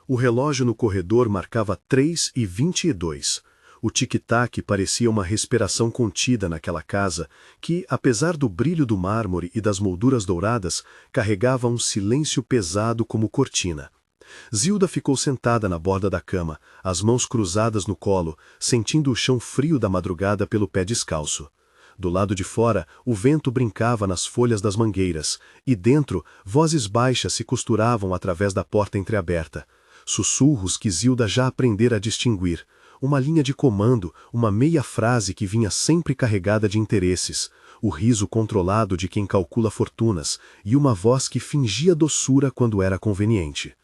O relógio no corredor marcava 3h22. O tic-tac parecia uma respiração contida naquela casa que, apesar do brilho do mármore e das molduras douradas, carregava um silêncio pesado como cortina. Zilda ficou sentada na borda da cama, as mãos cruzadas no colo, sentindo o chão frio da madrugada pelo pé descalço. Do lado de fora, o vento brincava nas folhas das mangueiras, e dentro, vozes baixas se costuravam através da porta entreaberta. Sussurros que Zilda já aprendera a distinguir. Uma linha de comando, uma meia frase que vinha sempre carregada de interesses, o riso controlado de quem calcula fortunas, e uma voz que fingia doçura quando era conveniente.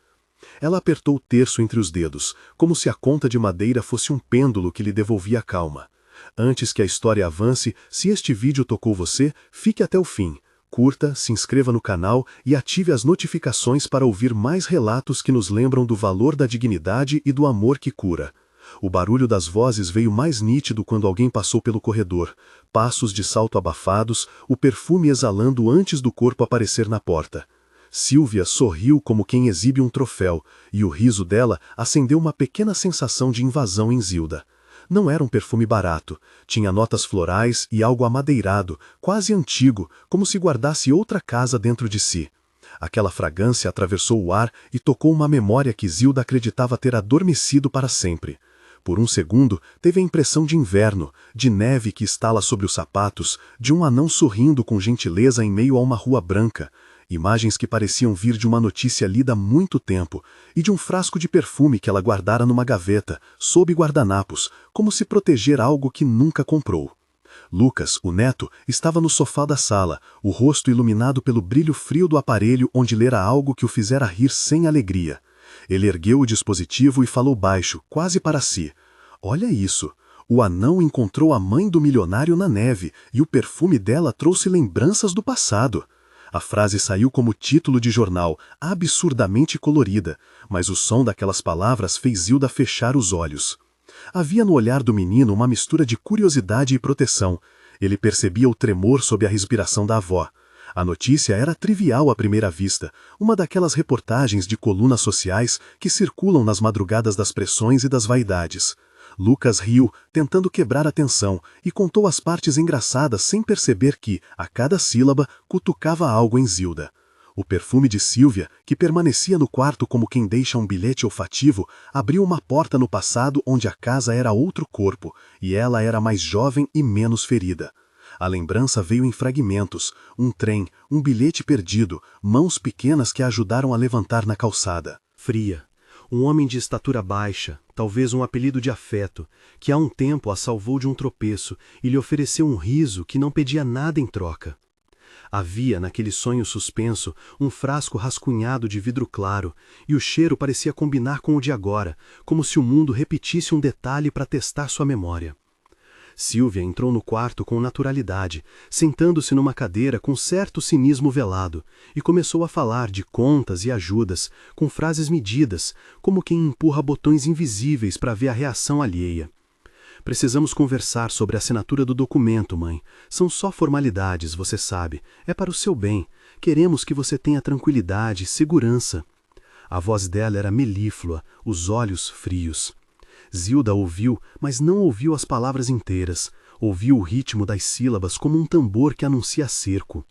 Ela apertou o terço entre os dedos, como se a conta de madeira fosse um pêndulo que lhe devolvia a calma. Antes que a história avance, se este vídeo tocou você, fique até o fim. Curta, se inscreva no canal e ative as notificações para ouvir mais relatos que nos lembram do valor da dignidade e do amor que cura. O barulho das vozes veio mais nítido quando alguém passou pelo corredor. Passos de salto abafados, o perfume exalando antes do corpo aparecer na porta. Silvia sorriu como quem exibe um troféu, e o riso dela acendeu uma pequena sensação de invasão em Zilda. Não era um perfume barato, tinha notas florais e algo amadeirado, quase antigo, como se guardasse outra casa dentro de si. Aquela fragrância atravessou o ar e tocou uma memória que Zilda acreditava ter adormecido para sempre. Por um segundo, teve a impressão de inverno, de neve que estala sobre os sapatos, de um anão sorrindo com gentileza em meio a uma rua branca. Imagens que pareciam vir de uma notícia lida há muito tempo, e de um frasco de perfume que ela guardara numa gaveta, sob guardanapos, como se proteger algo que nunca comprou. Lucas, o neto, estava no sofá da sala, o rosto iluminado pelo brilho frio do aparelho onde lera algo que o fizera rir sem alegria. Ele ergueu o dispositivo e falou baixo, quase para si. Olha isso! O anão encontrou a mãe do milionário na neve, e o perfume dela trouxe lembranças do passado. A frase saiu como título de jornal, absurdamente colorida, mas o som daquelas palavras fez Zilda fechar os olhos. Havia no olhar do menino uma mistura de curiosidade e proteção. Ele percebia o tremor sob a respiração da avó. A notícia era trivial à primeira vista, uma daquelas reportagens de colunas sociais que circulam nas madrugadas das pressões e das vaidades. Lucas riu, tentando quebrar a tensão, e contou as partes engraçadas sem perceber que, a cada sílaba, cutucava algo em Zilda. O perfume de Silvia, que permanecia no quarto como quem deixa um bilhete olfativo, abriu uma porta no passado onde a casa era outro corpo, e ela era mais jovem e menos ferida. A lembrança veio em fragmentos, um trem, um bilhete perdido, mãos pequenas que a ajudaram a levantar na calçada. Fria. Um homem de estatura baixa, talvez um apelido de afeto, que há um tempo a salvou de um tropeço e lhe ofereceu um riso que não pedia nada em troca. Havia, naquele sonho suspenso, um frasco rascunhado de vidro claro, e o cheiro parecia combinar com o de agora, como se o mundo repetisse um detalhe para testar sua memória. Silvia entrou no quarto com naturalidade, sentando-se numa cadeira com certo cinismo velado, e começou a falar de contas e ajudas, com frases medidas, como quem empurra botões invisíveis para ver a reação alheia. Precisamos conversar sobre a assinatura do documento, mãe. São só formalidades, você sabe. É para o seu bem. Queremos que você tenha tranquilidade, segurança. A voz dela era melíflua, os olhos frios. Zilda ouviu, mas não ouviu as palavras inteiras. Ouviu o ritmo das sílabas como um tambor que anuncia cerco.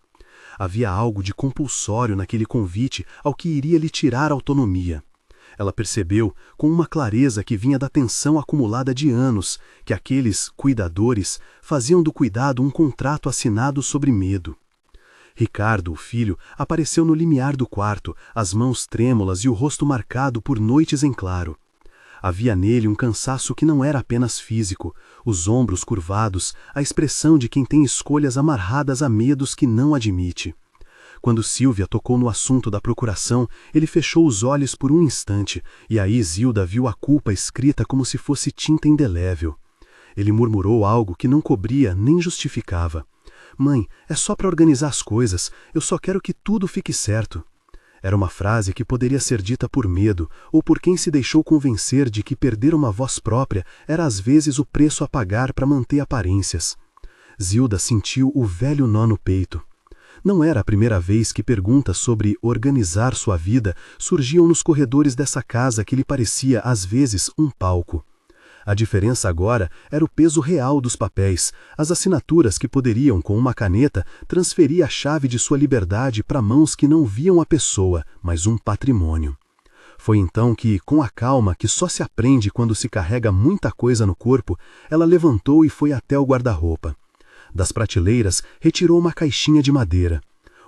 Havia algo de compulsório naquele convite ao que iria lhe tirar a autonomia. Ela percebeu, com uma clareza que vinha da tensão acumulada de anos, que aqueles cuidadores faziam do cuidado um contrato assinado sobre medo. Ricardo, o filho, apareceu no limiar do quarto, as mãos trêmulas e o rosto marcado por noites em claro. Havia nele um cansaço que não era apenas físico, os ombros curvados, a expressão de quem tem escolhas amarradas a medos que não admite. Quando Silvia tocou no assunto da procuração, ele fechou os olhos por um instante, e aí Zilda viu a culpa escrita como se fosse tinta indelével. Ele murmurou algo que não cobria nem justificava. Mãe, é só para organizar as coisas, eu só quero que tudo fique certo. Era uma frase que poderia ser dita por medo, ou por quem se deixou convencer de que perder uma voz própria era às vezes o preço a pagar para manter aparências. Zilda sentiu o velho nó no peito. Não era a primeira vez que perguntas sobre organizar sua vida surgiam nos corredores dessa casa que lhe parecia, às vezes, um palco. A diferença agora era o peso real dos papéis, as assinaturas que poderiam, com uma caneta, transferir a chave de sua liberdade para mãos que não viam a pessoa, mas um patrimônio. Foi então que, com a calma que só se aprende quando se carrega muita coisa no corpo, ela levantou e foi até o guarda-roupa. Das prateleiras, retirou uma caixinha de madeira.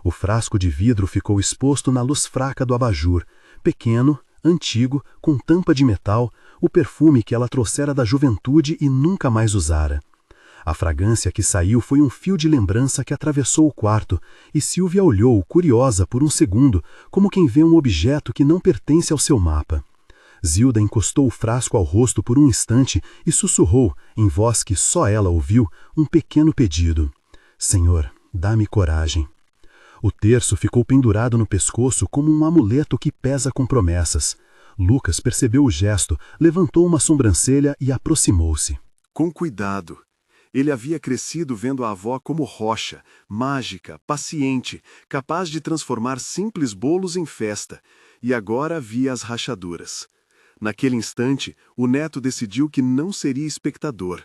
O frasco de vidro ficou exposto na luz fraca do abajur, pequeno, antigo, com tampa de metal, o perfume que ela trouxera da juventude e nunca mais usara. A fragrância que saiu foi um fio de lembrança que atravessou o quarto, e Silvia olhou, curiosa, por um segundo, como quem vê um objeto que não pertence ao seu mapa. Zilda encostou o frasco ao rosto por um instante e sussurrou, em voz que só ela ouviu, um pequeno pedido. Senhor, dá-me coragem. O terço ficou pendurado no pescoço como um amuleto que pesa com promessas. Lucas percebeu o gesto, levantou uma sobrancelha e aproximou-se. Com cuidado. Ele havia crescido vendo a avó como rocha, mágica, paciente, capaz de transformar simples bolos em festa, e agora via as rachaduras. Naquele instante, o neto decidiu que não seria espectador.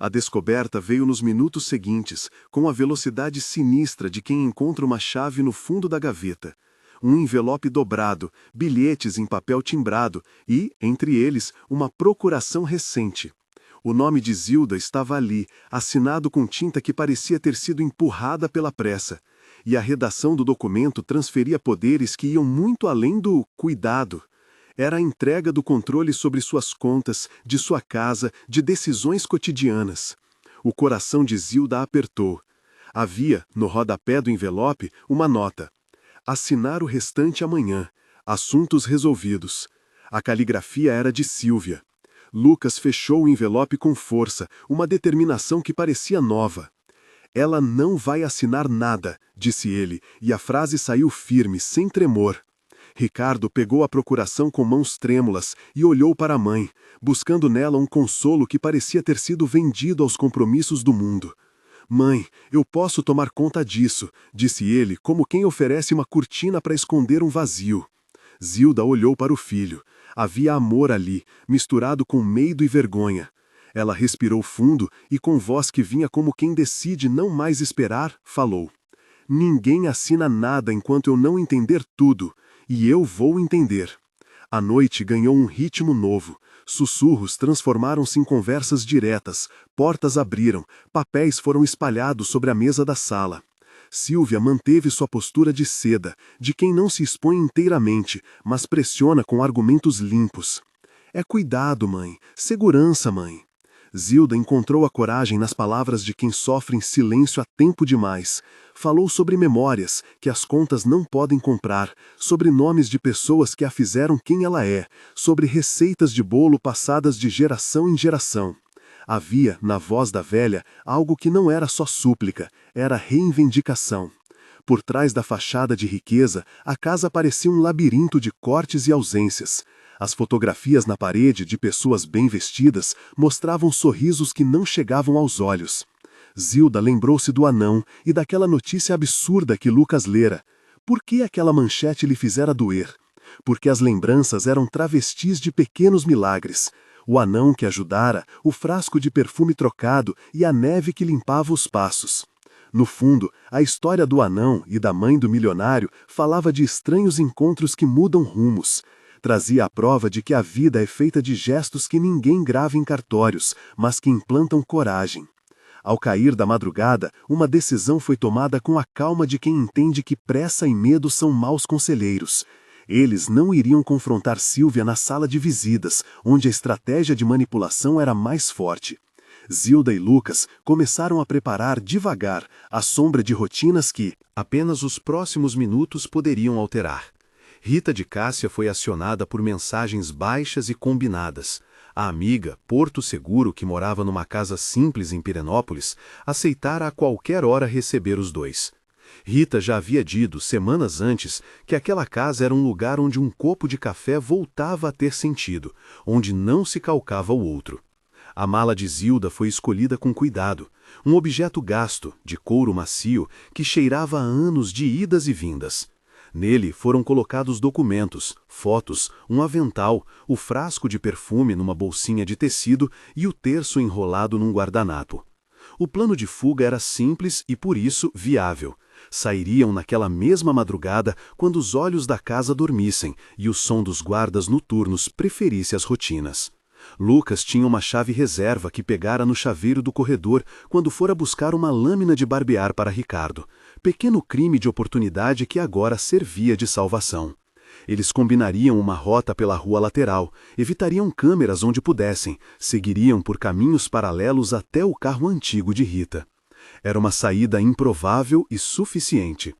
A descoberta veio nos minutos seguintes, com a velocidade sinistra de quem encontra uma chave no fundo da gaveta. Um envelope dobrado, bilhetes em papel timbrado e, entre eles, uma procuração recente. O nome de Zilda estava ali, assinado com tinta que parecia ter sido empurrada pela pressa, e a redação do documento transferia poderes que iam muito além do cuidado. Era a entrega do controle sobre suas contas, de sua casa, de decisões cotidianas. O coração de Zilda apertou. Havia, no rodapé do envelope, uma nota. Assinar o restante amanhã. Assuntos resolvidos. A caligrafia era de Silvia. Lucas fechou o envelope com força, uma determinação que parecia nova. Ela não vai assinar nada, disse ele, e a frase saiu firme, sem tremor. Ricardo pegou a procuração com mãos trêmulas e olhou para a mãe, buscando nela um consolo que parecia ter sido vendido aos compromissos do mundo. Mãe, eu posso tomar conta disso, disse ele, como quem oferece uma cortina para esconder um vazio. Zilda olhou para o filho. Havia amor ali, misturado com medo e vergonha. Ela respirou fundo e, com voz que vinha como quem decide não mais esperar, falou. Ninguém assina nada enquanto eu não entender tudo, e eu vou entender. A noite ganhou um ritmo novo. Sussurros transformaram-se em conversas diretas, portas abriram, papéis foram espalhados sobre a mesa da sala. Silvia manteve sua postura de seda, de quem não se expõe inteiramente, mas pressiona com argumentos limpos. É cuidado, mãe. Segurança, mãe. Zilda encontrou a coragem nas palavras de quem sofre em silêncio há tempo demais. Falou sobre memórias, que as contas não podem comprar, sobre nomes de pessoas que a fizeram quem ela é, sobre receitas de bolo passadas de geração em geração. Havia, na voz da velha, algo que não era só súplica, era reivindicação. Por trás da fachada de riqueza, a casa parecia um labirinto de cortes e ausências. As fotografias na parede de pessoas bem vestidas mostravam sorrisos que não chegavam aos olhos. Zilda lembrou-se do anão e daquela notícia absurda que Lucas lera. Por que aquela manchete lhe fizera doer? Porque as lembranças eram travestis de pequenos milagres. O anão que ajudara, o frasco de perfume trocado e a neve que limpava os passos. No fundo, a história do anão e da mãe do milionário falava de estranhos encontros que mudam rumos. Trazia a prova de que a vida é feita de gestos que ninguém grava em cartórios, mas que implantam coragem. Ao cair da madrugada, uma decisão foi tomada com a calma de quem entende que pressa e medo são maus conselheiros. Eles não iriam confrontar Silvia na sala de visitas, onde a estratégia de manipulação era mais forte. Zilda e Lucas começaram a preparar devagar, à sombra de rotinas que apenas os próximos minutos poderiam alterar. Rita de Cássia foi acionada por mensagens baixas e combinadas. A amiga, Porto Seguro, que morava numa casa simples em Pirenópolis, aceitara a qualquer hora receber os dois. Rita já havia dito, semanas antes, que aquela casa era um lugar onde um copo de café voltava a ter sentido, onde não se calcava o outro. A mala de Zilda foi escolhida com cuidado, um objeto gasto, de couro macio, que cheirava a anos de idas e vindas. Nele foram colocados documentos, fotos, um avental, o frasco de perfume numa bolsinha de tecido e o terço enrolado num guardanapo. O plano de fuga era simples e, por isso, viável. Sairiam naquela mesma madrugada quando os olhos da casa dormissem e o som dos guardas noturnos preferisse as rotinas. Lucas tinha uma chave reserva que pegara no chaveiro do corredor quando fora buscar uma lâmina de barbear para Ricardo, pequeno crime de oportunidade que agora servia de salvação. Eles combinariam uma rota pela rua lateral, evitariam câmeras onde pudessem, seguiriam por caminhos paralelos até o carro antigo de Rita. Era uma saída improvável e suficiente.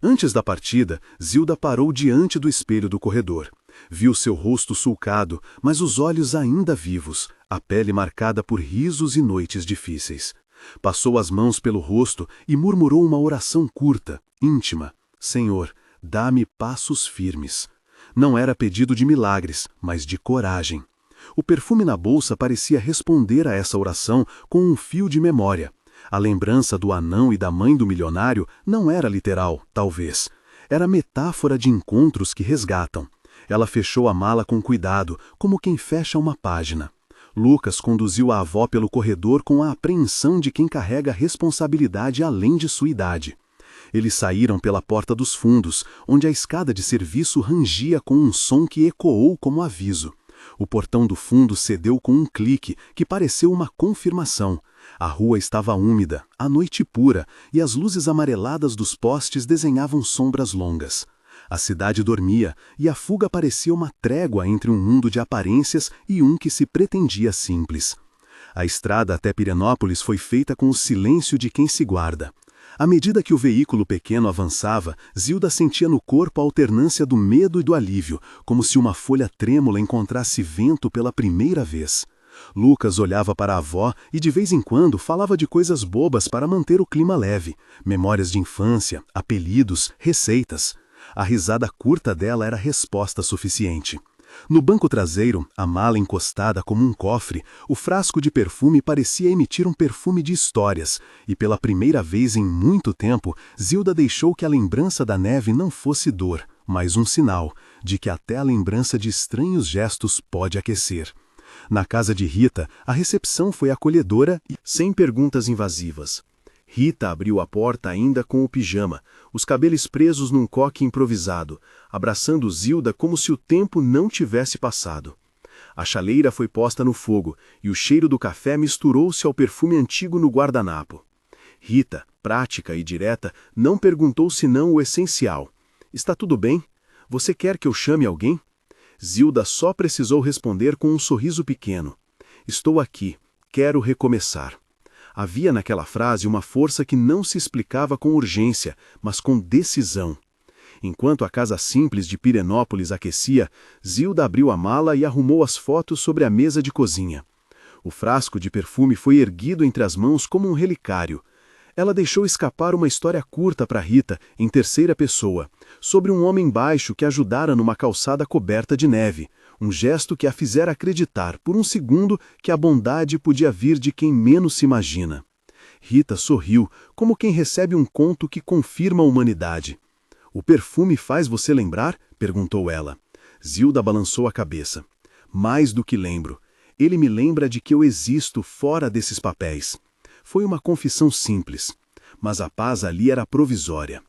Antes da partida, Zilda parou diante do espelho do corredor. Viu seu rosto sulcado, mas os olhos ainda vivos, a pele marcada por risos e noites difíceis. Passou as mãos pelo rosto e murmurou uma oração curta, íntima. Senhor, dá-me passos firmes. Não era pedido de milagres, mas de coragem. O perfume na bolsa parecia responder a essa oração com um fio de memória. A lembrança do anão e da mãe do milionário não era literal, talvez. Era metáfora de encontros que resgatam. Ela fechou a mala com cuidado, como quem fecha uma página. Lucas conduziu a avó pelo corredor com a apreensão de quem carrega responsabilidade além de sua idade. Eles saíram pela porta dos fundos, onde a escada de serviço rangia com um som que ecoou como aviso. O portão do fundo cedeu com um clique, que pareceu uma confirmação. A rua estava úmida, a noite pura, e as luzes amareladas dos postes desenhavam sombras longas. A cidade dormia, e a fuga parecia uma trégua entre um mundo de aparências e um que se pretendia simples. A estrada até Pirenópolis foi feita com o silêncio de quem se guarda. À medida que o veículo pequeno avançava, Zilda sentia no corpo a alternância do medo e do alívio, como se uma folha trêmula encontrasse vento pela primeira vez. Lucas olhava para a avó e de vez em quando falava de coisas bobas para manter o clima leve, memórias de infância, apelidos, receitas. A risada curta dela era resposta suficiente. No banco traseiro, a mala encostada como um cofre, o frasco de perfume parecia emitir um perfume de histórias, e pela primeira vez em muito tempo, Zilda deixou que a lembrança da neve não fosse dor, mas um sinal de que até a lembrança de estranhos gestos pode aquecer. Na casa de Rita, a recepção foi acolhedora e sem perguntas invasivas. Rita abriu a porta ainda com o pijama, os cabelos presos num coque improvisado, abraçando Zilda como se o tempo não tivesse passado. A chaleira foi posta no fogo e o cheiro do café misturou-se ao perfume antigo no guardanapo. Rita, prática e direta, não perguntou senão o essencial. Está tudo bem? Você quer que eu chame alguém? Zilda só precisou responder com um sorriso pequeno. Estou aqui, quero recomeçar. Havia naquela frase uma força que não se explicava com urgência, mas com decisão. Enquanto a casa simples de Pirenópolis aquecia, Zilda abriu a mala e arrumou as fotos sobre a mesa de cozinha. O frasco de perfume foi erguido entre as mãos como um relicário. Ela deixou escapar uma história curta para Rita, em terceira pessoa, sobre um homem baixo que ajudara numa calçada coberta de neve, um gesto que a fizera acreditar, por um segundo, que a bondade podia vir de quem menos se imagina. Rita sorriu, como quem recebe um conto que confirma a humanidade. "O perfume faz você lembrar?" perguntou ela. Zilda balançou a cabeça. "Mais do que lembro. Ele me lembra de que eu existo fora desses papéis." Foi uma confissão simples, mas a paz ali era provisória.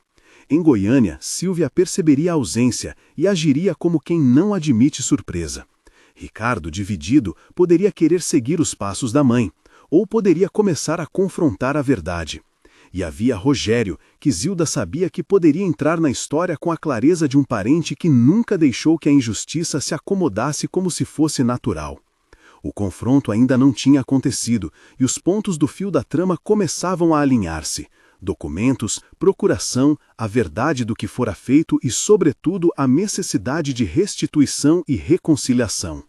Em Goiânia, Sílvia perceberia a ausência e agiria como quem não admite surpresa. Ricardo, dividido, poderia querer seguir os passos da mãe, ou poderia começar a confrontar a verdade. E havia Rogério, que Zilda sabia que poderia entrar na história com a clareza de um parente que nunca deixou que a injustiça se acomodasse como se fosse natural. O confronto ainda não tinha acontecido, e os pontos do fio da trama começavam a alinhar-se. Documentos, procuração, a verdade do que fora feito e, sobretudo, a necessidade de restituição e reconciliação.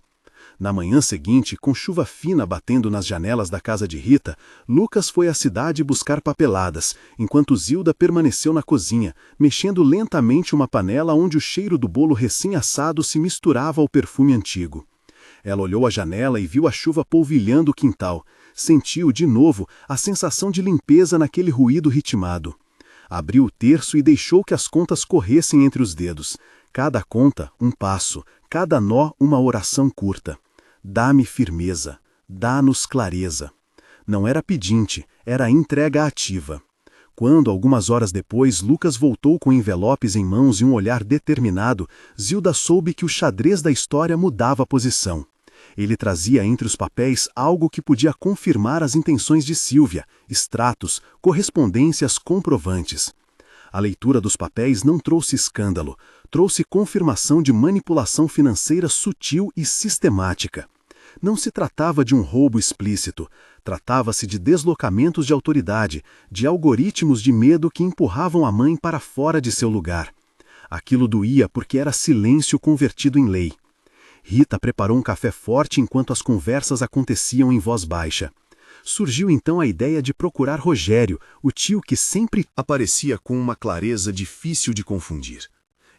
Na manhã seguinte, com chuva fina batendo nas janelas da casa de Rita, Lucas foi à cidade buscar papeladas, enquanto Zilda permaneceu na cozinha, mexendo lentamente uma panela onde o cheiro do bolo recém-assado se misturava ao perfume antigo. Ela olhou a janela e viu a chuva polvilhando o quintal. Sentiu, de novo, a sensação de limpeza naquele ruído ritmado. Abriu o terço e deixou que as contas corressem entre os dedos. Cada conta, um passo. Cada nó, uma oração curta. Dá-me firmeza. Dá-nos clareza. Não era pedinte, era entrega ativa. Quando, algumas horas depois, Lucas voltou com envelopes em mãos e um olhar determinado, Zilda soube que o xadrez da história mudava posição. Ele trazia entre os papéis algo que podia confirmar as intenções de Sílvia, extratos, correspondências comprovantes. A leitura dos papéis não trouxe escândalo, trouxe confirmação de manipulação financeira sutil e sistemática. Não se tratava de um roubo explícito, tratava-se de deslocamentos de autoridade, de algoritmos de medo que empurravam a mãe para fora de seu lugar. Aquilo doía porque era silêncio convertido em lei. Rita preparou um café forte enquanto as conversas aconteciam em voz baixa. Surgiu então a ideia de procurar Rogério, o tio que sempre aparecia com uma clareza difícil de confundir.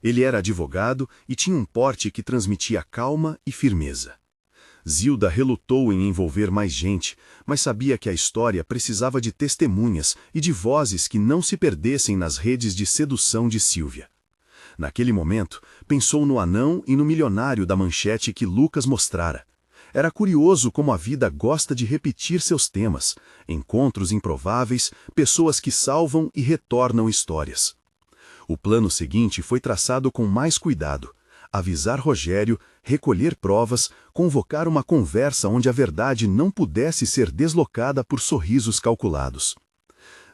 Ele era advogado e tinha um porte que transmitia calma e firmeza. Zilda relutou em envolver mais gente, mas sabia que a história precisava de testemunhas e de vozes que não se perdessem nas redes de sedução de Sílvia. Naquele momento, pensou no anão e no milionário da manchete que Lucas mostrara. Era curioso como a vida gosta de repetir seus temas, encontros improváveis, pessoas que salvam e retornam histórias. O plano seguinte foi traçado com mais cuidado. Avisar Rogério, recolher provas, convocar uma conversa onde a verdade não pudesse ser deslocada por sorrisos calculados.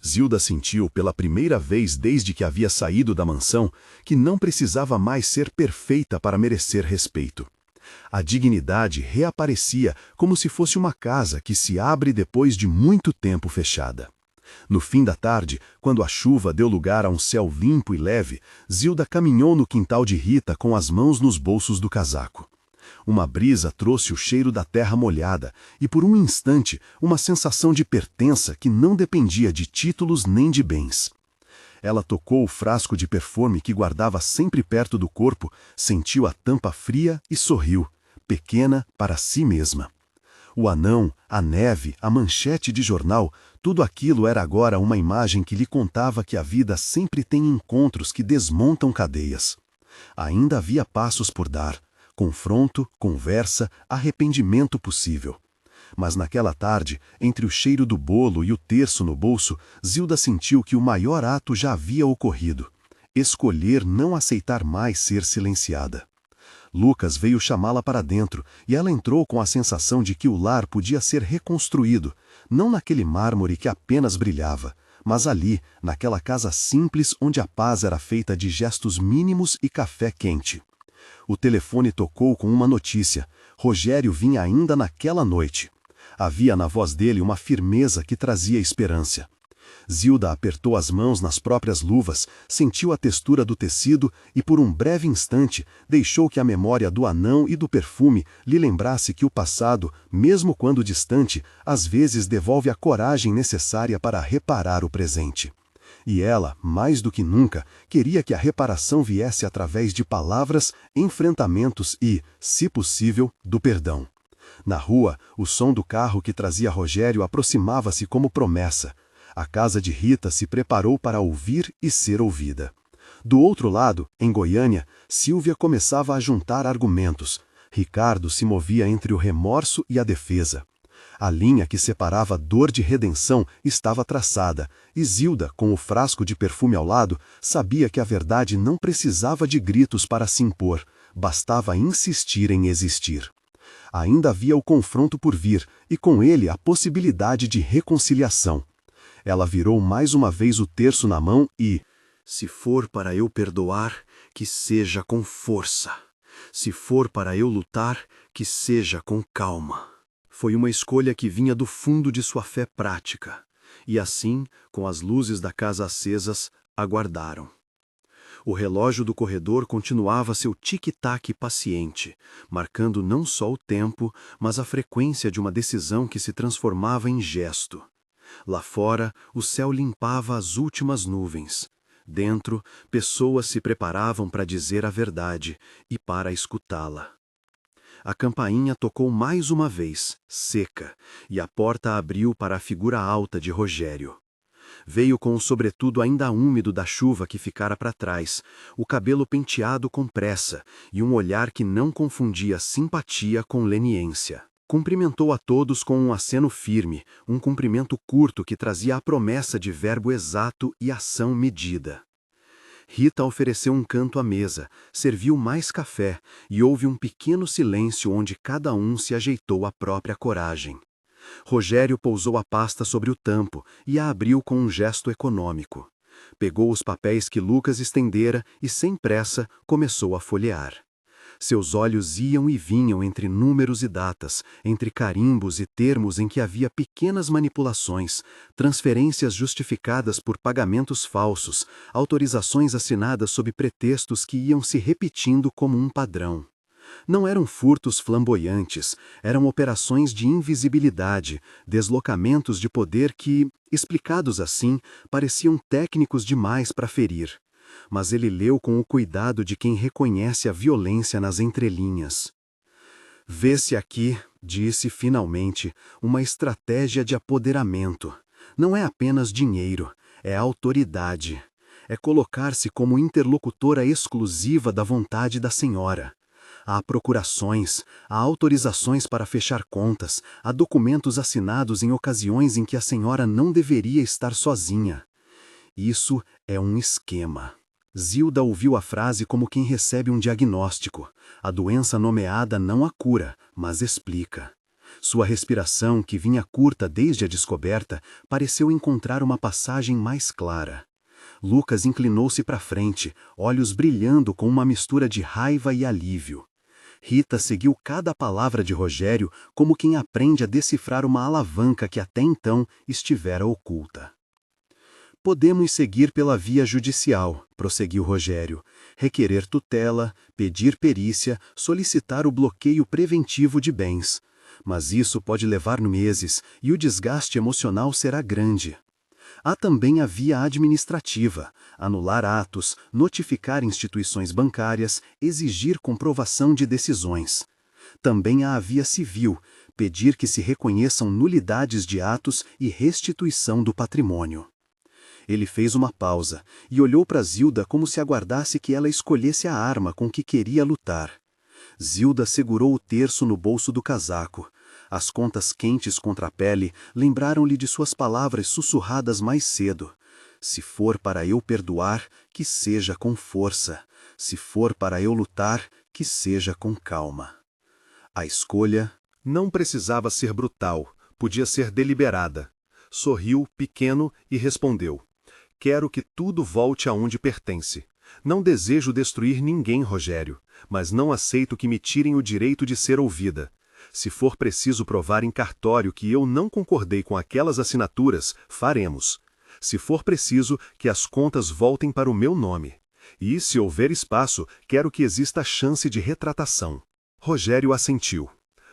Zilda sentiu pela primeira vez desde que havia saído da mansão que não precisava mais ser perfeita para merecer respeito. A dignidade reaparecia como se fosse uma casa que se abre depois de muito tempo fechada. No fim da tarde, quando a chuva deu lugar a um céu limpo e leve, Zilda caminhou no quintal de Rita com as mãos nos bolsos do casaco. Uma brisa trouxe o cheiro da terra molhada e, por um instante, uma sensação de pertença que não dependia de títulos nem de bens. Ela tocou o frasco de perfume que guardava sempre perto do corpo, sentiu a tampa fria e sorriu, pequena para si mesma. O anão, a neve, a manchete de jornal, tudo aquilo era agora uma imagem que lhe contava que a vida sempre tem encontros que desmontam cadeias. Ainda havia passos por dar, confronto, conversa, arrependimento possível. Mas naquela tarde, entre o cheiro do bolo e o terço no bolso, Zilda sentiu que o maior ato já havia ocorrido. Escolher não aceitar mais ser silenciada. Lucas veio chamá-la para dentro, e ela entrou com a sensação de que o lar podia ser reconstruído, não naquele mármore que apenas brilhava, mas ali, naquela casa simples onde a paz era feita de gestos mínimos e café quente. O telefone tocou com uma notícia. Rogério vinha ainda naquela noite. Havia na voz dele uma firmeza que trazia esperança. Zilda apertou as mãos nas próprias luvas, sentiu a textura do tecido e, por um breve instante, deixou que a memória do anão e do perfume lhe lembrasse que o passado, mesmo quando distante, às vezes devolve a coragem necessária para reparar o presente. E ela, mais do que nunca, queria que a reparação viesse através de palavras, enfrentamentos e, se possível, do perdão. Na rua, o som do carro que trazia Rogério aproximava-se como promessa. A casa de Rita se preparou para ouvir e ser ouvida. Do outro lado, em Goiânia, Sílvia começava a juntar argumentos. Ricardo se movia entre o remorso e a defesa. A linha que separava dor de redenção estava traçada, e Zilda, com o frasco de perfume ao lado, sabia que a verdade não precisava de gritos para se impor, bastava insistir em existir. Ainda havia o confronto por vir, e com ele a possibilidade de reconciliação. Ela virou mais uma vez o terço na mão e, se for para eu perdoar, que seja com força. Se for para eu lutar, que seja com calma. Foi uma escolha que vinha do fundo de sua fé prática. E assim, com as luzes da casa acesas, aguardaram. O relógio do corredor continuava seu tic-tac paciente, marcando não só o tempo, mas a frequência de uma decisão que se transformava em gesto. Lá fora, o céu limpava as últimas nuvens. Dentro, pessoas se preparavam para dizer a verdade e para escutá-la. A campainha tocou mais uma vez, seca, e a porta abriu para a figura alta de Rogério. Veio com o sobretudo ainda úmido da chuva que ficara para trás, o cabelo penteado com pressa e um olhar que não confundia simpatia com leniência. Cumprimentou a todos com um aceno firme, um cumprimento curto que trazia a promessa de verbo exato e ação medida. Rita ofereceu um canto à mesa, serviu mais café e houve um pequeno silêncio onde cada um se ajeitou à própria coragem. Rogério pousou a pasta sobre o tampo e a abriu com um gesto econômico. Pegou os papéis que Lucas estendera e, sem pressa, começou a folhear. Seus olhos iam e vinham entre números e datas, entre carimbos e termos em que havia pequenas manipulações, transferências justificadas por pagamentos falsos, autorizações assinadas sob pretextos que iam se repetindo como um padrão. Não eram furtos flamboyantes, eram operações de invisibilidade, deslocamentos de poder que, explicados assim, pareciam técnicos demais para ferir. Mas ele leu com o cuidado de quem reconhece a violência nas entrelinhas. Vê-se aqui, disse finalmente, uma estratégia de apoderamento. Não é apenas dinheiro, é autoridade. É colocar-se como interlocutora exclusiva da vontade da senhora. Há procurações, há autorizações para fechar contas, há documentos assinados em ocasiões em que a senhora não deveria estar sozinha. Isso é um esquema. Zilda ouviu a frase como quem recebe um diagnóstico. A doença nomeada não a cura, mas explica. Sua respiração, que vinha curta desde a descoberta, pareceu encontrar uma passagem mais clara. Lucas inclinou-se para frente, olhos brilhando com uma mistura de raiva e alívio. Rita seguiu cada palavra de Rogério como quem aprende a decifrar uma alavanca que até então estivera oculta. Podemos seguir pela via judicial, prosseguiu Rogério, requerer tutela, pedir perícia, solicitar o bloqueio preventivo de bens. Mas isso pode levar meses e o desgaste emocional será grande. Há também a via administrativa, anular atos, notificar instituições bancárias, exigir comprovação de decisões. Também há a via civil, pedir que se reconheçam nulidades de atos e restituição do patrimônio. Ele fez uma pausa e olhou para Zilda como se aguardasse que ela escolhesse a arma com que queria lutar. Zilda segurou o terço no bolso do casaco. As contas quentes contra a pele lembraram-lhe de suas palavras sussurradas mais cedo. Se for para eu perdoar, que seja com força. Se for para eu lutar, que seja com calma. A escolha não precisava ser brutal, podia ser deliberada. Sorriu, pequeno, e respondeu: quero que tudo volte aonde pertence. Não desejo destruir ninguém, Rogério, mas não aceito que me tirem o direito de ser ouvida. Se for preciso provar em cartório que eu não concordei com aquelas assinaturas, faremos. Se for preciso, que as contas voltem para o meu nome. E, se houver espaço, quero que exista chance de retratação. Rogério assentiu.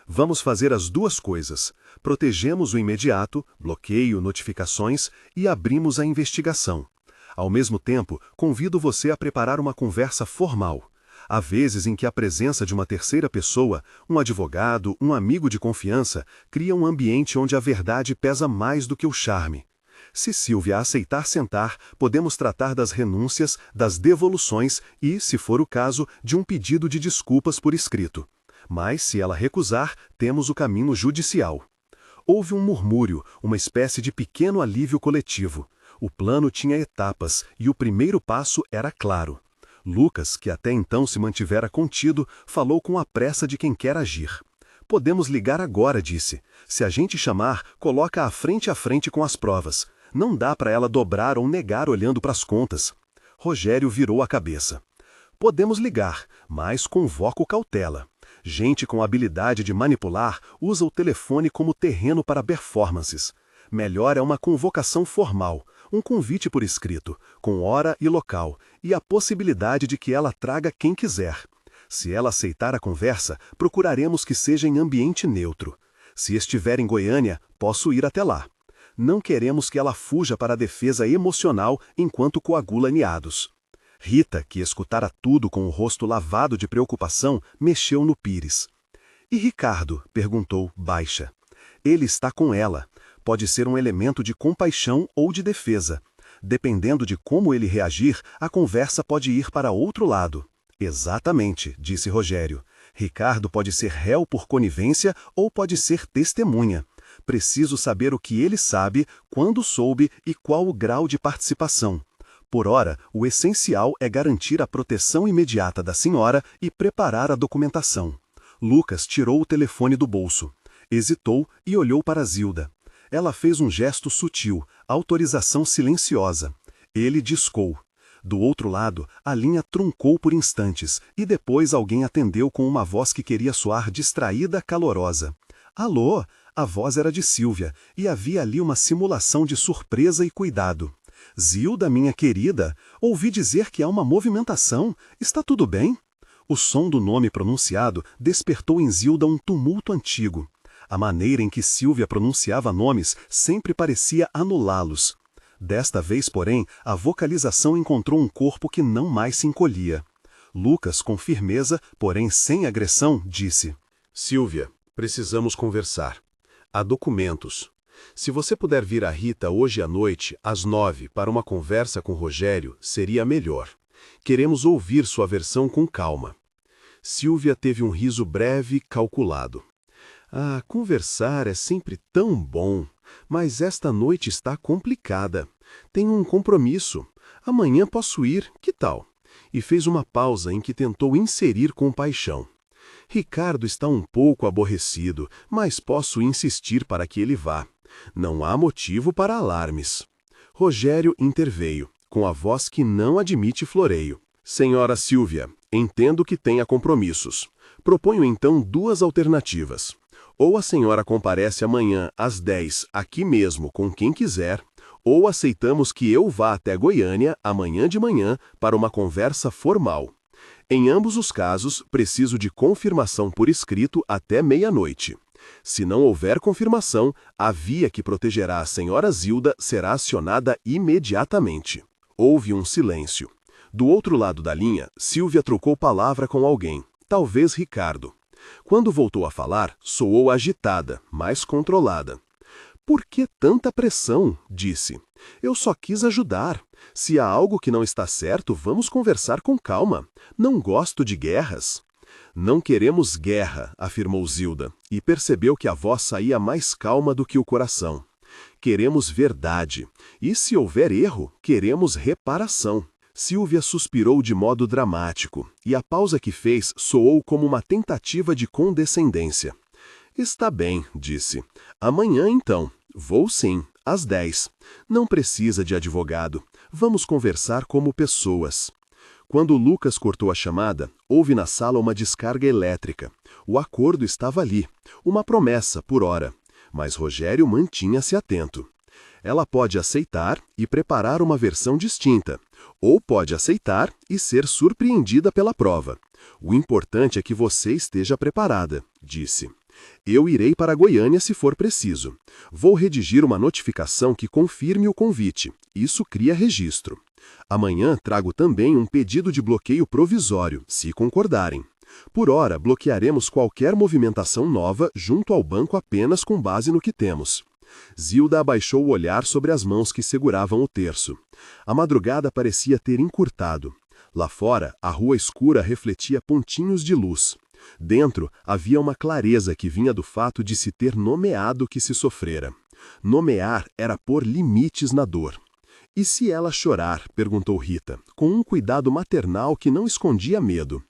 Vamos fazer as duas coisas. Protegemos o imediato, bloqueio, notificações, e abrimos a investigação. Ao mesmo tempo, convido você a preparar uma conversa formal. Há vezes em que a presença de uma terceira pessoa, um advogado, um amigo de confiança, cria um ambiente onde a verdade pesa mais do que o charme. Se Silvia aceitar sentar, podemos tratar das renúncias, das devoluções e, se for o caso, de um pedido de desculpas por escrito. Mas, se ela recusar, temos o caminho judicial. Houve um murmúrio, uma espécie de pequeno alívio coletivo. O plano tinha etapas e o primeiro passo era claro. Lucas, que até então se mantivera contido, falou com a pressa de quem quer agir. Podemos ligar agora, disse. Se a gente chamar, coloca a frente com as provas. Não dá para ela dobrar ou negar olhando para as contas. Rogério virou a cabeça. Podemos ligar, mas convoco cautela. Gente com habilidade de manipular usa o telefone como terreno para performances. Melhor é uma convocação formal, um convite por escrito, com hora e local, e a possibilidade de que ela traga quem quiser. Se ela aceitar a conversa, procuraremos que seja em ambiente neutro. Se estiver em Goiânia, posso ir até lá. Não queremos que ela fuja para a defesa emocional enquanto coagula niados. Rita, que escutara tudo com o rosto lavado de preocupação, mexeu no pires. E Ricardo? Perguntou Baixa. Ele está com ela. Pode ser um elemento de compaixão ou de defesa. Dependendo de como ele reagir, a conversa pode ir para outro lado. Exatamente, disse Rogério. Ricardo pode ser réu por conivência ou pode ser testemunha. Preciso saber o que ele sabe, quando soube e qual o grau de participação. Por ora, o essencial é garantir a proteção imediata da senhora e preparar a documentação. Lucas tirou o telefone do bolso. Hesitou e olhou para Zilda. Ela fez um gesto sutil, autorização silenciosa. Ele discou. Do outro lado, a linha truncou por instantes, e depois alguém atendeu com uma voz que queria soar distraída, calorosa. Alô? A voz era de Sílvia, e havia ali uma simulação de surpresa e cuidado. Zilda, minha querida, ouvi dizer que há uma movimentação. Está tudo bem? O som do nome pronunciado despertou em Zilda um tumulto antigo. A maneira em que Sílvia pronunciava nomes sempre parecia anulá-los. Desta vez, porém, a vocalização encontrou um corpo que não mais se encolhia. Lucas, com firmeza, porém sem agressão, disse: Sílvia, precisamos conversar. Há documentos. Se você puder vir a Rita hoje à noite, às 9, para uma conversa com Rogério, seria melhor. Queremos ouvir sua versão com calma. Sílvia teve um riso breve, calculado. Ah, conversar é sempre tão bom, mas esta noite está complicada. Tenho um compromisso. Amanhã posso ir, que tal? E fez uma pausa em que tentou inserir com paixão. Ricardo está um pouco aborrecido, mas posso insistir para que ele vá. Não há motivo para alarmes. Rogério interveio, com a voz que não admite floreio. Senhora Sílvia, entendo que tenha compromissos. Proponho então duas alternativas. Ou a senhora comparece amanhã às 10 aqui mesmo com quem quiser, ou aceitamos que eu vá até Goiânia amanhã de manhã para uma conversa formal. Em ambos os casos, preciso de confirmação por escrito até meia-noite. Se não houver confirmação, a via que protegerá a senhora Zilda será acionada imediatamente. Houve um silêncio. Do outro lado da linha, Sílvia trocou palavra com alguém, talvez Ricardo. Quando voltou a falar, soou agitada, mas controlada. Por que tanta pressão? Disse. Eu só quis ajudar. Se há algo que não está certo, vamos conversar com calma. Não gosto de guerras. Não queremos guerra, afirmou Zilda, e percebeu que a voz saía mais calma do que o coração. Queremos verdade. E se houver erro, queremos reparação. Sílvia suspirou de modo dramático, e a pausa que fez soou como uma tentativa de condescendência. Está bem, disse. Amanhã, então. Vou sim, às 10. Não precisa de advogado. Vamos conversar como pessoas. Quando Lucas cortou a chamada, houve na sala uma descarga elétrica. O acordo estava ali, uma promessa por hora. Mas Rogério mantinha-se atento. Ela pode aceitar e preparar uma versão distinta, ou pode aceitar e ser surpreendida pela prova. O importante é que você esteja preparada, disse. Eu irei para Goiânia se for preciso. Vou redigir uma notificação que confirme o convite. Isso cria registro. Amanhã trago também um pedido de bloqueio provisório, se concordarem. Por ora, bloquearemos qualquer movimentação nova junto ao banco apenas com base no que temos. Zilda abaixou o olhar sobre as mãos que seguravam o terço. A madrugada parecia ter encurtado. Lá fora, a rua escura refletia pontinhos de luz. Dentro, havia uma clareza que vinha do fato de se ter nomeado o que se sofrera. Nomear era pôr limites na dor. E se ela chorar? Perguntou Rita, com um cuidado maternal que não escondia medo.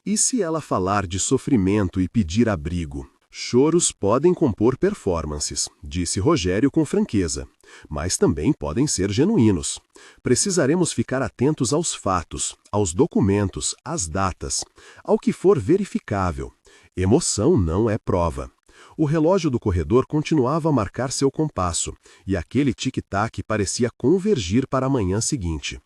E se ela falar de sofrimento e pedir abrigo? Choros podem compor performances, disse Rogério com franqueza, mas também podem ser genuínos. Precisaremos ficar atentos aos fatos, aos documentos, às datas, ao que for verificável. Emoção não é prova. O relógio do corredor continuava a marcar seu compasso, e aquele tic-tac parecia convergir para a manhã seguinte.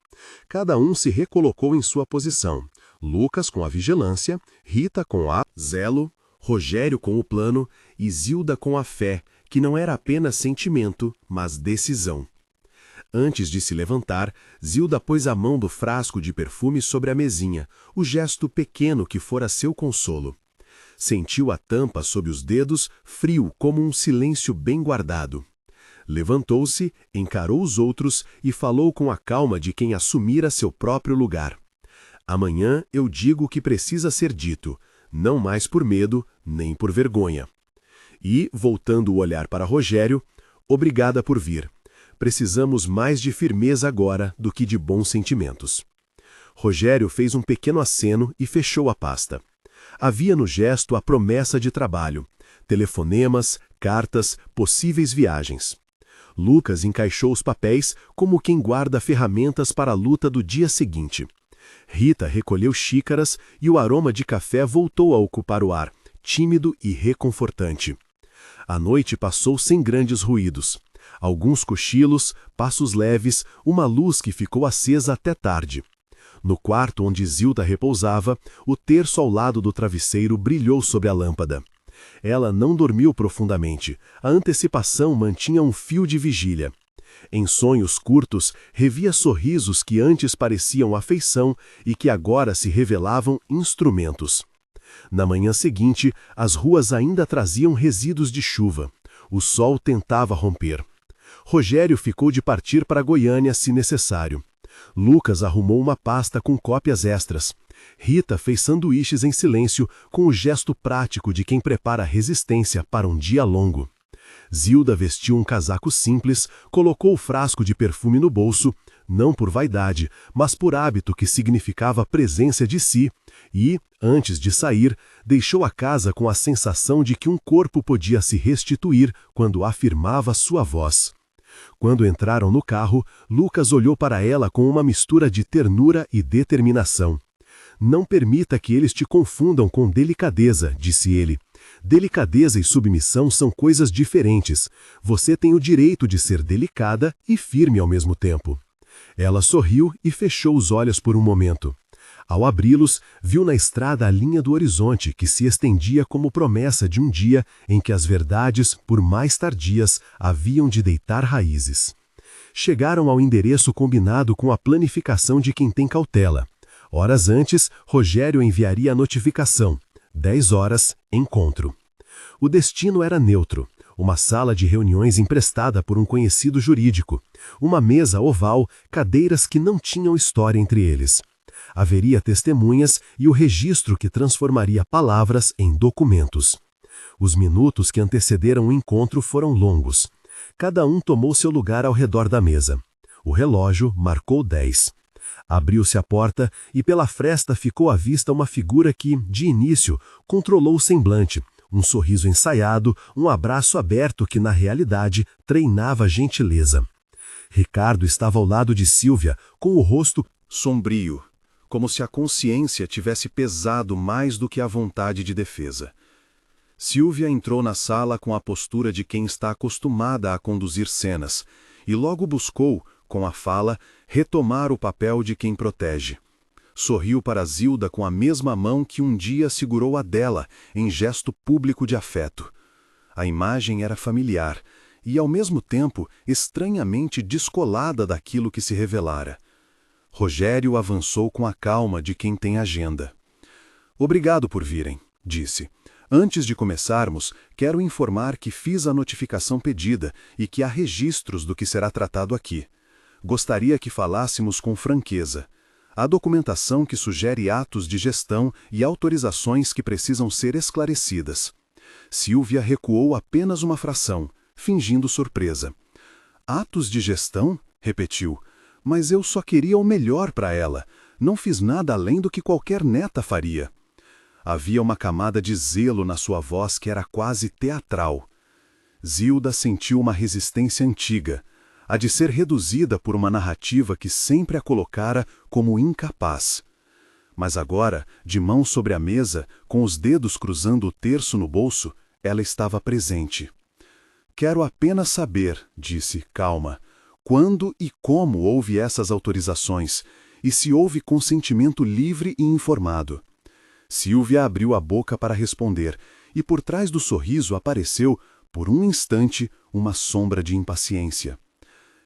Cada um se recolocou em sua posição. Lucas com a vigilância, Rita com a zelo, Rogério com o plano e Zilda com a fé, que não era apenas sentimento, mas decisão. Antes de se levantar, Zilda pôs a mão do frasco de perfume sobre a mesinha, o gesto pequeno que fora seu consolo. Sentiu a tampa sob os dedos, frio como um silêncio bem guardado. Levantou-se, encarou os outros e falou com a calma de quem assumira seu próprio lugar. Amanhã eu digo o que precisa ser dito, não mais por medo, nem por vergonha. E, voltando o olhar para Rogério, obrigada por vir. Precisamos mais de firmeza agora do que de bons sentimentos. Rogério fez um pequeno aceno e fechou a pasta. Havia no gesto a promessa de trabalho, telefonemas, cartas, possíveis viagens. Lucas encaixou os papéis como quem guarda ferramentas para a luta do dia seguinte. Rita recolheu xícaras e o aroma de café voltou a ocupar o ar, tímido e reconfortante. A noite passou sem grandes ruídos. Alguns cochilos, passos leves, uma luz que ficou acesa até tarde. No quarto onde Zilda repousava, o terço ao lado do travesseiro brilhou sobre a lâmpada. Ela não dormiu profundamente. A antecipação mantinha um fio de vigília. Em sonhos curtos, revia sorrisos que antes pareciam afeição e que agora se revelavam instrumentos. Na manhã seguinte, as ruas ainda traziam resíduos de chuva. O sol tentava romper. Rogério ficou de partir para Goiânia se necessário. Lucas arrumou uma pasta com cópias extras. Rita fez sanduíches em silêncio, com o gesto prático de quem prepara resistência para um dia longo. Zilda vestiu um casaco simples, colocou o frasco de perfume no bolso, não por vaidade, mas por hábito que significava presença de si, e, antes de sair, deixou a casa com a sensação de que um corpo podia se restituir quando afirmava sua voz. Quando entraram no carro, Lucas olhou para ela com uma mistura de ternura e determinação. Não permita que eles te confundam com delicadeza, disse ele. Delicadeza e submissão são coisas diferentes. Você tem o direito de ser delicada e firme ao mesmo tempo. Ela sorriu e fechou os olhos por um momento. Ao abri-los, viu na estrada a linha do horizonte que se estendia como promessa de um dia em que as verdades, por mais tardias, haviam de deitar raízes. Chegaram ao endereço combinado com a planificação de quem tem cautela. Horas antes, Rogério enviaria a notificação. 10 horas, encontro. O destino era neutro. Uma sala de reuniões emprestada por um conhecido jurídico. Uma mesa oval, cadeiras que não tinham história entre eles. Haveria testemunhas e o registro que transformaria palavras em documentos. Os minutos que antecederam o encontro foram longos. Cada um tomou seu lugar ao redor da mesa. O relógio marcou 10. Abriu-se a porta e pela fresta ficou à vista uma figura que, de início, controlou o semblante, um sorriso ensaiado, um abraço aberto que, na realidade, treinava gentileza. Ricardo estava ao lado de Sílvia, com o rosto sombrio, como se a consciência tivesse pesado mais do que a vontade de defesa. Sílvia entrou na sala com a postura de quem está acostumada a conduzir cenas, e logo buscou, com a fala, retomar o papel de quem protege. Sorriu para Zilda com a mesma mão que um dia segurou a dela, em gesto público de afeto. A imagem era familiar e, ao mesmo tempo, estranhamente descolada daquilo que se revelara. Rogério avançou com a calma de quem tem agenda. "Obrigado por virem", disse. "Antes de começarmos, quero informar que fiz a notificação pedida e que há registros do que será tratado aqui. Gostaria que falássemos com franqueza. Há documentação que sugere atos de gestão e autorizações que precisam ser esclarecidas." Sílvia recuou apenas uma fração, fingindo surpresa. "Atos de gestão?" repetiu. "Mas eu só queria o melhor para ela. Não fiz nada além do que qualquer neta faria." Havia uma camada de zelo na sua voz que era quase teatral. Zilda sentiu uma resistência antiga, a de ser reduzida por uma narrativa que sempre a colocara como incapaz. Mas agora, de mão sobre a mesa, com os dedos cruzando o terço no bolso, ela estava presente. "Quero apenas saber", disse, calma, "quando e como houve essas autorizações, e se houve consentimento livre e informado." Sílvia abriu a boca para responder, e por trás do sorriso apareceu, por um instante, uma sombra de impaciência.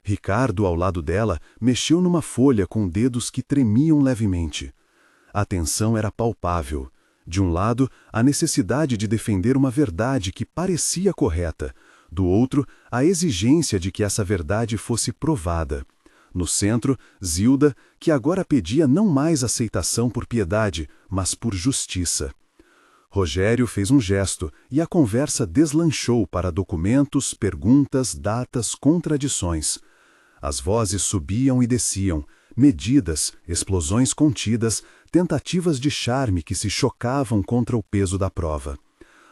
Ricardo, ao lado dela, mexeu numa folha com dedos que tremiam levemente. A tensão era palpável. De um lado, a necessidade de defender uma verdade que parecia correta. Do outro, a exigência de que essa verdade fosse provada. No centro, Zilda, que agora pedia não mais aceitação por piedade, mas por justiça. Rogério fez um gesto e a conversa deslanchou para documentos, perguntas, datas, contradições. As vozes subiam e desciam, medidas, explosões contidas, tentativas de charme que se chocavam contra o peso da prova.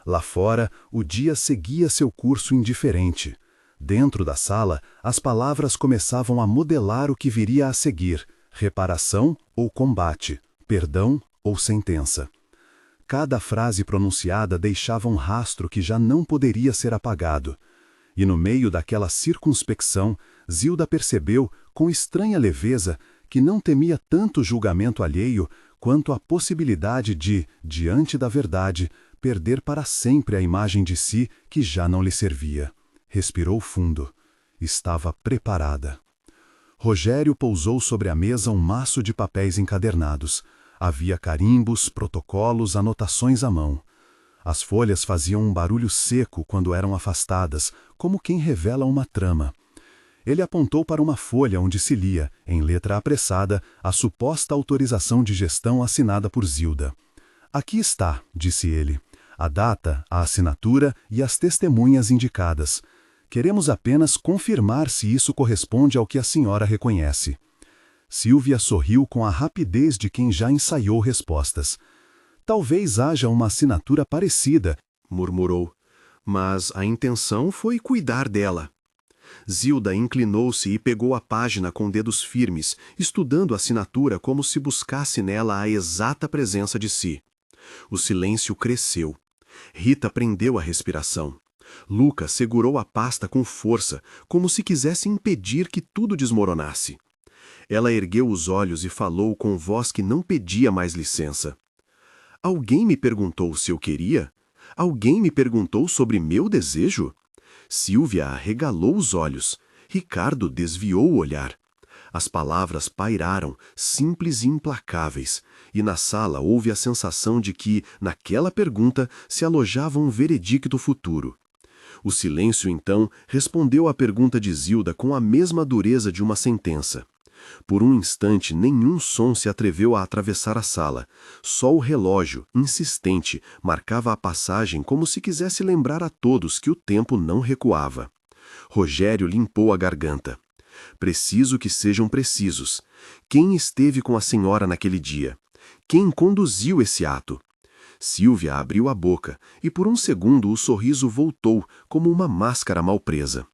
Lá fora, o dia seguia seu curso indiferente. Dentro da sala, as palavras começavam a modelar o que viria a seguir: reparação ou combate, perdão ou sentença. Cada frase pronunciada deixava um rastro que já não poderia ser apagado. E no meio daquela circunspecção, Zilda percebeu, com estranha leveza, que não temia tanto o julgamento alheio quanto a possibilidade de, diante da verdade, perder para sempre a imagem de si que já não lhe servia. Respirou fundo. Estava preparada. Rogério pousou sobre a mesa um maço de papéis encadernados. Havia carimbos, protocolos, anotações à mão. As folhas faziam um barulho seco quando eram afastadas, como quem revela uma trama. Ele apontou para uma folha onde se lia, em letra apressada, a suposta autorização de gestão assinada por Zilda. Aqui está, disse ele, a data, a assinatura e as testemunhas indicadas. Queremos apenas confirmar se isso corresponde ao que a senhora reconhece. Sílvia sorriu com a rapidez de quem já ensaiou respostas. Talvez haja uma assinatura parecida, murmurou, mas a intenção foi cuidar dela. Zilda inclinou-se e pegou a página com dedos firmes, estudando a assinatura como se buscasse nela a exata presença de si. O silêncio cresceu. Rita prendeu a respiração. Lucas segurou a pasta com força, como se quisesse impedir que tudo desmoronasse. Ela ergueu os olhos e falou com voz que não pedia mais licença. Alguém me perguntou se eu queria? Alguém me perguntou sobre meu desejo? Sílvia arregalou os olhos. Ricardo desviou o olhar. As palavras pairaram, simples e implacáveis, e na sala houve a sensação de que, naquela pergunta, se alojava um veredicto futuro. O silêncio, então, respondeu à pergunta de Zilda com a mesma dureza de uma sentença. Por um instante, nenhum som se atreveu a atravessar a sala. Só o relógio, insistente, marcava a passagem como se quisesse lembrar a todos que o tempo não recuava. Rogério limpou a garganta. Preciso que sejam precisos. Quem esteve com a senhora naquele dia? Quem conduziu esse ato? Sílvia abriu a boca, e por um segundo o sorriso voltou, como uma máscara mal presa.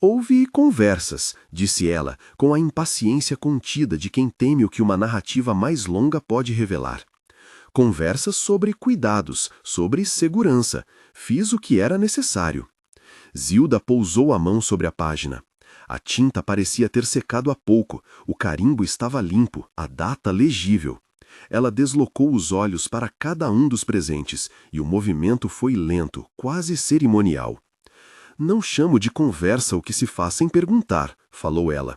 Houve conversas, disse ela, com a impaciência contida de quem teme o que uma narrativa mais longa pode revelar. Conversas sobre cuidados, sobre segurança. Fiz o que era necessário. Zilda pousou a mão sobre a página. A tinta parecia ter secado há pouco, o carimbo estava limpo, a data legível. Ela deslocou os olhos para cada um dos presentes, e o movimento foi lento, quase cerimonial. Não chamo de conversa o que se faz sem perguntar, falou ela.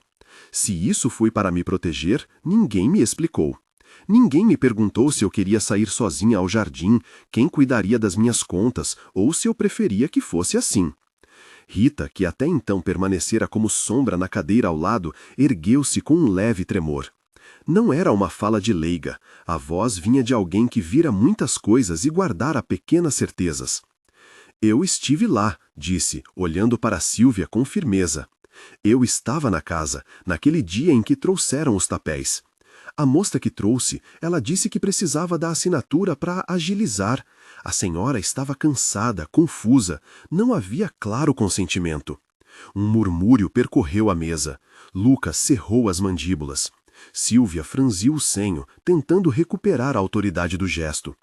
Se isso foi para me proteger, ninguém me explicou. Ninguém me perguntou se eu queria sair sozinha ao jardim, quem cuidaria das minhas contas, ou se eu preferia que fosse assim. Rita, que até então permanecera como sombra na cadeira ao lado, ergueu-se com um leve tremor. Não era uma fala de leiga, a voz vinha de alguém que vira muitas coisas e guardara pequenas certezas. Eu estive lá, disse, olhando para Sílvia com firmeza. Eu estava na casa, naquele dia em que trouxeram os papéis. A moça que trouxe, ela disse que precisava da assinatura para agilizar. A senhora estava cansada, confusa, não havia claro consentimento. Um murmúrio percorreu a mesa. Lucas cerrou as mandíbulas. Sílvia franziu o senho, tentando recuperar a autoridade do gesto.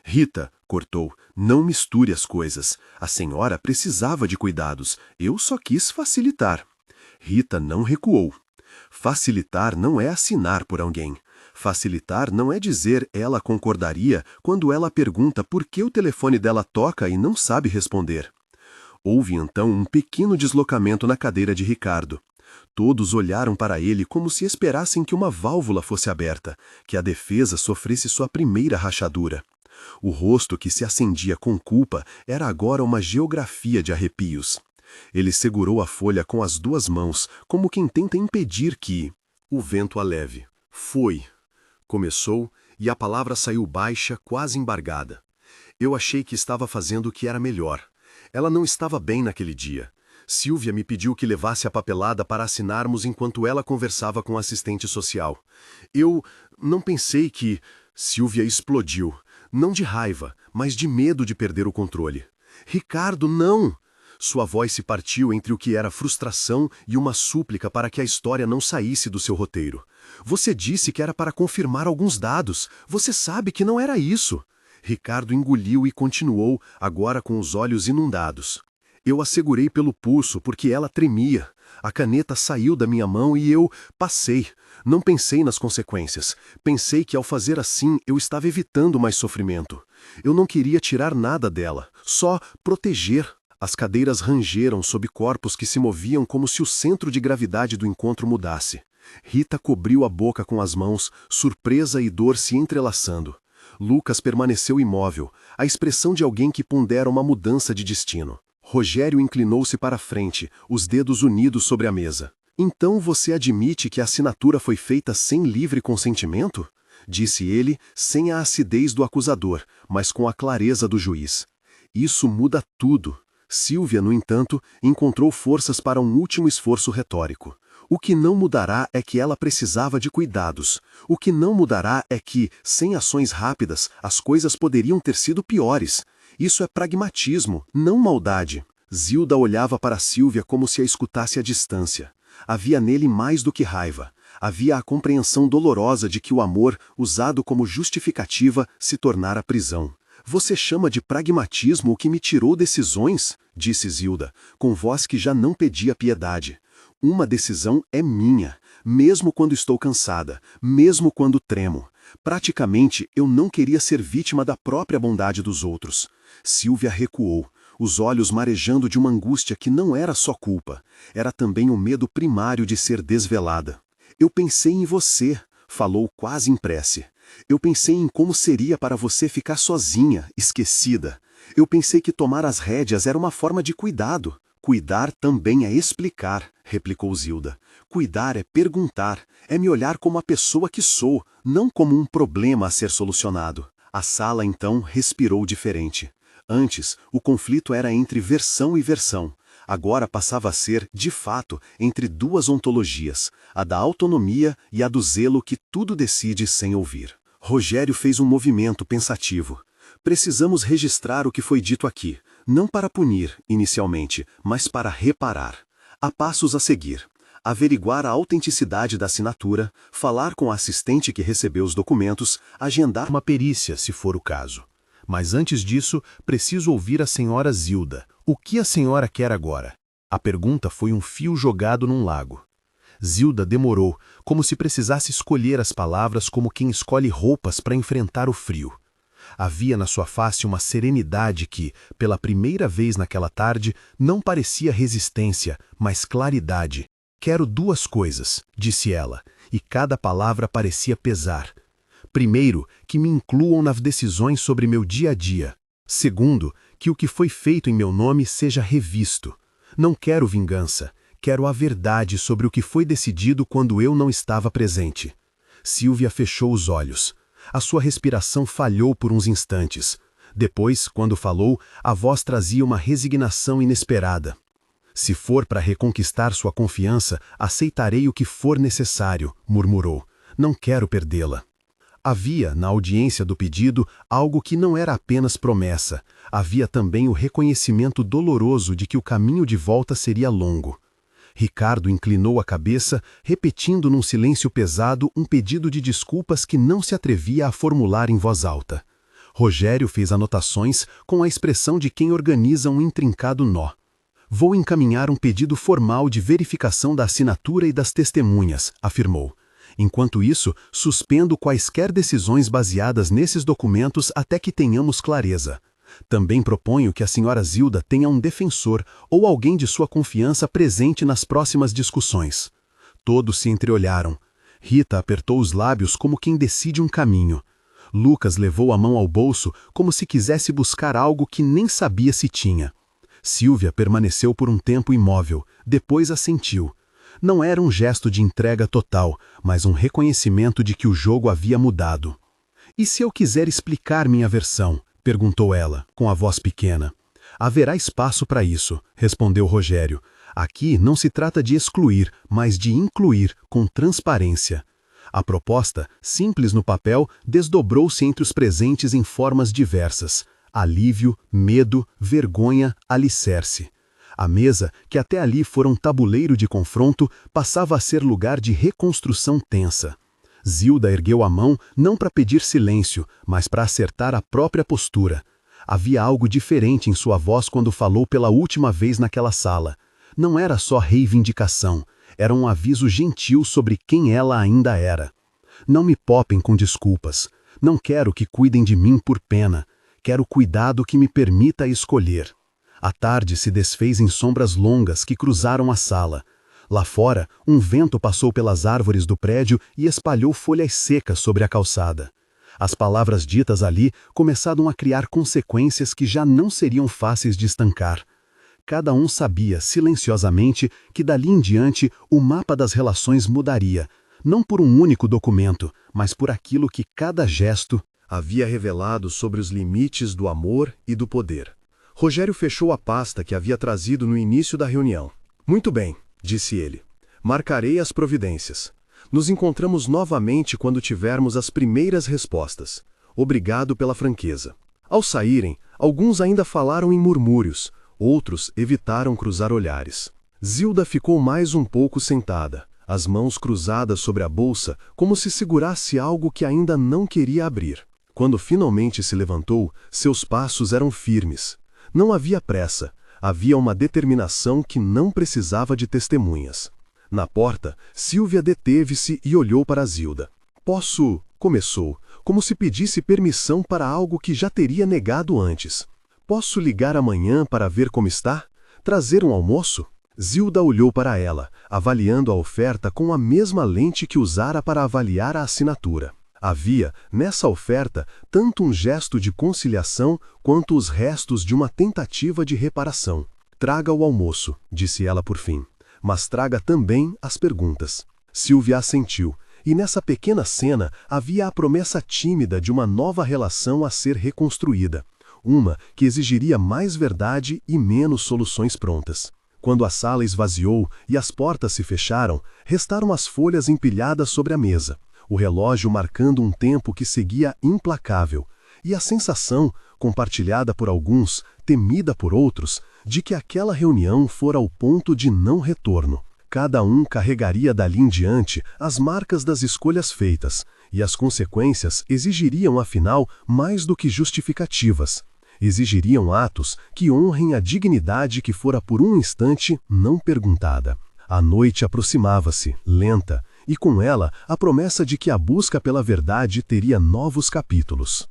Rita, cortou, não misture as coisas. A senhora precisava de cuidados. Eu só quis facilitar. Rita não recuou. Facilitar não é assinar por alguém. Facilitar não é dizer ela concordaria quando ela pergunta por que o telefone dela toca e não sabe responder. Houve então um pequeno deslocamento na cadeira de Ricardo. Todos olharam para ele como se esperassem que uma válvula fosse aberta, que a defesa sofresse sua primeira rachadura. O rosto que se acendia com culpa era agora uma geografia de arrepios. Ele segurou a folha com as 2 mãos, como quem tenta impedir que o vento a leve. Foi. Começou, e a palavra saiu baixa, quase embargada. Eu achei que estava fazendo o que era melhor. Ela não estava bem naquele dia. Silvia me pediu que levasse a papelada para assinarmos enquanto ela conversava com o assistente social. Eu não pensei que... Silvia explodiu. Não de raiva, mas de medo de perder o controle. Ricardo, não! Sua voz se partiu entre o que era frustração e uma súplica para que a história não saísse do seu roteiro. Você disse que era para confirmar alguns dados. Você sabe que não era isso. Ricardo engoliu e continuou, agora com os olhos inundados. Eu a segurei pelo pulso porque ela tremia. A caneta saiu da minha mão e eu passei. Não pensei nas consequências. Pensei que ao fazer assim eu estava evitando mais sofrimento. Eu não queria tirar nada dela, só proteger. As cadeiras rangeram sob corpos que se moviam como se o centro de gravidade do encontro mudasse. Rita cobriu a boca com as mãos, surpresa e dor se entrelaçando. Lucas permaneceu imóvel, a expressão de alguém que pondera uma mudança de destino. Rogério inclinou-se para a frente, os dedos unidos sobre a mesa. Então você admite que a assinatura foi feita sem livre consentimento? Disse ele, sem a acidez do acusador, mas com a clareza do juiz. Isso muda tudo. Silvia, no entanto, encontrou forças para um último esforço retórico. O que não mudará é que ela precisava de cuidados. O que não mudará é que, sem ações rápidas, as coisas poderiam ter sido piores. Isso é pragmatismo, não maldade. Zilda olhava para Silvia como se a escutasse à distância. Havia nele mais do que raiva. Havia a compreensão dolorosa de que o amor, usado como justificativa, se tornara prisão. Você chama de pragmatismo o que me tirou decisões? Disse Zilda, com voz que já não pedia piedade. Uma decisão é minha, mesmo quando estou cansada, mesmo quando tremo. Praticamente, eu não queria ser vítima da própria bondade dos outros. Silvia recuou, os olhos marejando de uma angústia que não era só culpa, era também o medo primário de ser desvelada. Eu pensei em você, falou quase em prece. Eu pensei em como seria para você ficar sozinha, esquecida. Eu pensei que tomar as rédeas era uma forma de cuidado. Cuidar também é explicar, replicou Zilda. Cuidar é perguntar, é me olhar como a pessoa que sou, não como um problema a ser solucionado. A sala, então, respirou diferente. Antes, o conflito era entre versão e versão. Agora passava a ser, de fato, entre 2 ontologias, a da autonomia e a do zelo que tudo decide sem ouvir. Rogério fez um movimento pensativo. Precisamos registrar o que foi dito aqui, não para punir, inicialmente, mas para reparar. Há passos a seguir. Averiguar a autenticidade da assinatura, falar com a assistente que recebeu os documentos, agendar uma perícia, se for o caso. Mas antes disso, preciso ouvir a senhora Zilda. O que a senhora quer agora? A pergunta foi um fio jogado num lago. Zilda demorou, como se precisasse escolher as palavras como quem escolhe roupas para enfrentar o frio. Havia na sua face uma serenidade que, pela primeira vez naquela tarde, não parecia resistência, mas claridade. Quero 2 coisas, disse ela, e cada palavra parecia pesar. Primeiro, que me incluam nas decisões sobre meu dia a dia. Segundo, que o que foi feito em meu nome seja revisto. Não quero vingança, quero a verdade sobre o que foi decidido quando eu não estava presente. Silvia fechou os olhos. A sua respiração falhou por uns instantes. Depois, quando falou, a voz trazia uma resignação inesperada. Se for para reconquistar sua confiança, aceitarei o que for necessário, murmurou. Não quero perdê-la. Havia, na audiência do pedido, algo que não era apenas promessa. Havia também o reconhecimento doloroso de que o caminho de volta seria longo. Ricardo inclinou a cabeça, repetindo num silêncio pesado um pedido de desculpas que não se atrevia a formular em voz alta. Rogério fez anotações com a expressão de quem organiza um intrincado nó. Vou encaminhar um pedido formal de verificação da assinatura e das testemunhas, afirmou. Enquanto isso, suspendo quaisquer decisões baseadas nesses documentos até que tenhamos clareza. Também proponho que a senhora Zilda tenha um defensor ou alguém de sua confiança presente nas próximas discussões. Todos se entreolharam. Rita apertou os lábios como quem decide um caminho. Lucas levou a mão ao bolso como se quisesse buscar algo que nem sabia se tinha. Silvia permaneceu por um tempo imóvel, depois assentiu. Não era um gesto de entrega total, mas um reconhecimento de que o jogo havia mudado. "E se eu quiser explicar minha versão?" perguntou ela, com a voz pequena. "Haverá espaço para isso", respondeu Rogério. "Aqui não se trata de excluir, mas de incluir, com transparência." A proposta, simples no papel, desdobrou-se entre os presentes em formas diversas: alívio, medo, vergonha, alicerce. A mesa, que até ali fora um tabuleiro de confronto, passava a ser lugar de reconstrução tensa. Zilda ergueu a mão não para pedir silêncio, mas para acertar a própria postura. Havia algo diferente em sua voz quando falou pela última vez naquela sala. Não era só reivindicação, era um aviso gentil sobre quem ela ainda era. "Não me popem com desculpas. Não quero que cuidem de mim por pena. Quero cuidado que me permita escolher." A tarde se desfez em sombras longas que cruzaram a sala. Lá fora, um vento passou pelas árvores do prédio e espalhou folhas secas sobre a calçada. As palavras ditas ali começaram a criar consequências que já não seriam fáceis de estancar. Cada um sabia, silenciosamente, que dali em diante o mapa das relações mudaria, não por um único documento, mas por aquilo que cada gesto havia revelado sobre os limites do amor e do poder. Rogério fechou a pasta que havia trazido no início da reunião. "Muito bem", disse ele. "Marcarei as providências. Nos encontramos novamente quando tivermos as primeiras respostas. Obrigado pela franqueza." Ao saírem, alguns ainda falaram em murmúrios, outros evitaram cruzar olhares. Zilda ficou mais um pouco sentada, as mãos cruzadas sobre a bolsa, como se segurasse algo que ainda não queria abrir. Quando finalmente se levantou, seus passos eram firmes. Não havia pressa, havia uma determinação que não precisava de testemunhas. Na porta, Silvia deteve-se e olhou para Zilda. "Posso?" começou, como se pedisse permissão para algo que já teria negado antes. "Posso ligar amanhã para ver como está? Trazer um almoço?" Zilda olhou para ela, avaliando a oferta com a mesma lente que usara para avaliar a assinatura. Havia, nessa oferta, tanto um gesto de conciliação quanto os restos de uma tentativa de reparação. "Traga o almoço", disse ela por fim, "mas traga também as perguntas." Silvia assentiu, e nessa pequena cena havia a promessa tímida de uma nova relação a ser reconstruída. Uma que exigiria mais verdade e menos soluções prontas. Quando a sala esvaziou e as portas se fecharam, restaram as folhas empilhadas sobre a mesa, o relógio marcando um tempo que seguia implacável, e a sensação, compartilhada por alguns, temida por outros, de que aquela reunião fora o ponto de não retorno. Cada um carregaria dali em diante as marcas das escolhas feitas, e as consequências exigiriam, afinal, mais do que justificativas. Exigiriam atos que honrem a dignidade que fora por um instante não perguntada. A noite aproximava-se, lenta, e com ela a promessa de que a busca pela verdade teria novos capítulos.